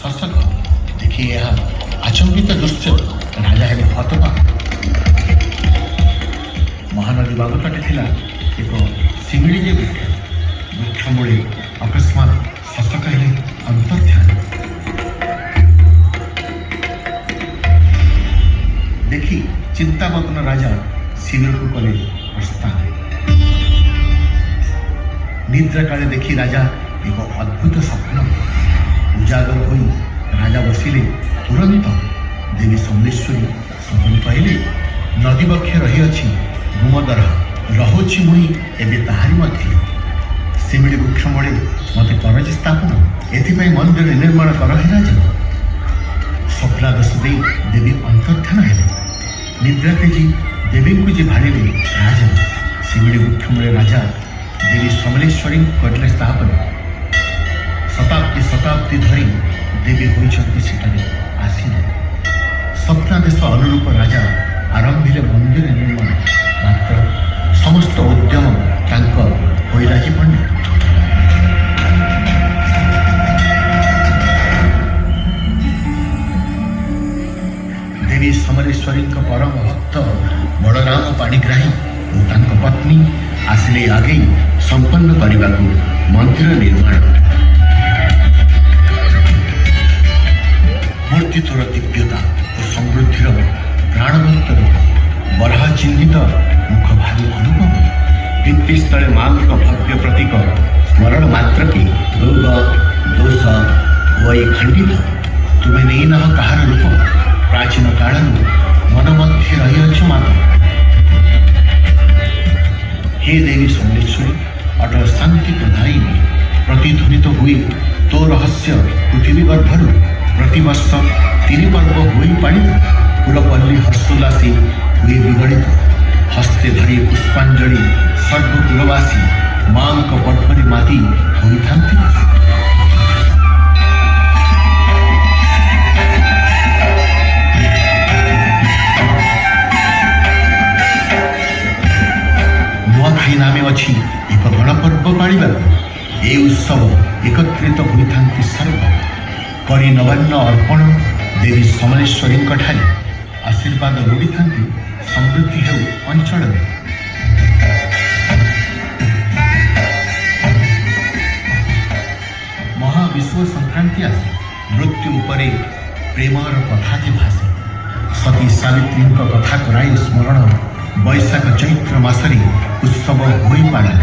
ଶଶକ ଦେଖି ଏହା ଆଚମ୍ବିତ ଦୃଶ୍ୟ ରାଜା ହେବେ ହତବାକ। ମହାନଦୀ ବାବୁତଟେ ଥିଲା ଏକ ଶିମିଳି ଯେ ବୃକ୍ଷ ମୂଳେ ଅକସ୍ମାତ୍ ଶଶକ ହେଲେ ଅନ୍ତର୍ଧ୍ୟାନ। ଦେଖି ଚିନ୍ତାମଗ୍ନ ରାଜା ଶିବିରକୁ କଲେ ପ୍ରସ୍ଥାନ। ନିଦ୍ରା କାଳେ ଦେଖି ରାଜା ଏକ ଅଦ୍ଭୁତ ସ୍ୱପ୍ନ ଉଜାଗର ହୋଇ ରାଜା ବସିଲେ। ତୁରନ୍ତ ଦେବୀ ସମଲେଶ୍ୱରୀ ସ୍ୱପ୍ନ କହିଲେ, ନଦୀ ବକ୍ଷେ ରହିଅଛି ଗୁମଦର, ରହୁଛି ମୁଇଁ ଏବେ ତାହାରି ମଧ୍ୟରେ। ଶିମିଳି ବୃକ୍ଷ ମୂଳେ ମୋତେ କରଜି ସ୍ଥାପନ, ଏଥିପାଇଁ ମନ୍ଦିର ନିର୍ମାଣ କର ହେ ରାଜା। ସ୍ୱପ୍ନାଦେଶ ଦେଇ ଦେବୀ ଅନ୍ତର୍ଧ୍ୟାନ ହେଲେ। ନିଦ୍ରା ତେଜି ଦେବୀଙ୍କୁ ଯେ ଭାଳିଲେ ରାଜା। ଶିମିଳି ବୃକ୍ଷ ମୂଳେ ରାଜା ଦେବୀ ସମଲେଶ୍ୱରୀ କରିଲେ ସ୍ଥାପନ। ଶତାବ୍ଦୀ ଶତାବ୍ଦୀ ଧରି ଦେବୀ ହୋଇଛନ୍ତି ସେଠାରେ ଆସିଲେ। ସ୍ୱପ୍ନାଦେଶ ଅନୁରୂପ ରାଜା ଆରମ୍ଭିଲେ ମନ୍ଦିର ନିର୍ମାଣ। ମାତ୍ର ସମସ୍ତ ଉଦ୍ୟମ ତାଙ୍କ ହୋଇରାଜି ପଣ୍ଡିତ। ଦେବୀ ସମଲେଶ୍ୱରୀଙ୍କ ପରମ ଭକ୍ତ ବଳରାମ ପାଣିଗ୍ରାହୀ ଓ ତାଙ୍କ ପତ୍ନୀ ଆସିଲେ ଆଗେଇ ସମ୍ପନ୍ନ କରିବାକୁ ମନ୍ଦିର ନିର୍ମାଣ। ମୂର୍ତ୍ତିତ୍ୱର ଦିବ୍ୟତା ଓ ସମୃଦ୍ଧିର ପ୍ରାଣବନ୍ତ ରୂପ, ବରାହ ଚିହ୍ନିତ ମୁଖ ଭାରି ଅନୁଭବ। ଭିତ୍ତିସ୍ଥଳେ ମାଙ୍କ ଭବ୍ୟ ପ୍ରତୀକ ସ୍ମରଣ ମାତ୍ରକେ ରୋଗ ଦୋଷ ହୁଏ ଖଣ୍ଡିତ। ତୁମେ ନେଇନାହ କାହାର ରୂପ, ପ୍ରାଚୀନ କାଳରୁ ମନ ମଧ୍ୟରେ ରହିଅଛ ମାତା। हे देवी ସମଲେଶ୍ୱରୀ, ଅଟଳ ଶାନ୍ତି ପ୍ରଦାୟିନୀ, ପ୍ରତିଧ୍ୱନିତ ହୁଏ ତୋ ରହସ୍ୟ ପୃଥିବୀ ଗର୍ଭରୁ। ପ୍ରତିବର୍ଷ 3 ପର୍ବ ହୋଇ ପାଳିତ, ପୁରପଲ୍ଲୀ ହର୍ଷୋଲ୍ଲାସୀ ହୁଏ ବିଗଳିତ। ହସ୍ତେ ଧରି ପୁଷ୍ପାଞ୍ଜଳି ସର୍ବକୁଳବାସୀ, ମାଙ୍କ ପର୍ବରେ ମାତି ହୋଇଥାନ୍ତି। ନୂଆଖାଇ ନାମେ ଅଛି ଏକ ଗଣପର୍ବ ପାଳିବାକୁ। ଏ ଉତ୍ସବ ଏକତ୍ରିତ ହୋଇଥାନ୍ତି ସର୍ବ, କରି ନବାନ୍ନ ଅର୍ପଣ ଦେବୀ ସମଲେଶ୍ୱରୀଙ୍କ ଠାରେ। ଆଶୀର୍ବାଦ ଲୋଡ଼ିଥାନ୍ତି ସମୃଦ୍ଧି ହେଉ ଅଞ୍ଚଳରେ। ମହାବିଶ୍ୱ ସଂକ୍ରାନ୍ତି ଆସେ, ମୃତ୍ୟୁ ଉପରେ ପ୍ରେମର କଥା ଯେ ଭାସେ। ସତୀ ସାବିତ୍ରୀଙ୍କ କଥା କରାଇ ସ୍ମରଣ, ବୈଶାଖ ଚୈତ୍ର ମାସରେ ଉତ୍ସବ ହୋଇ ପାଳନ।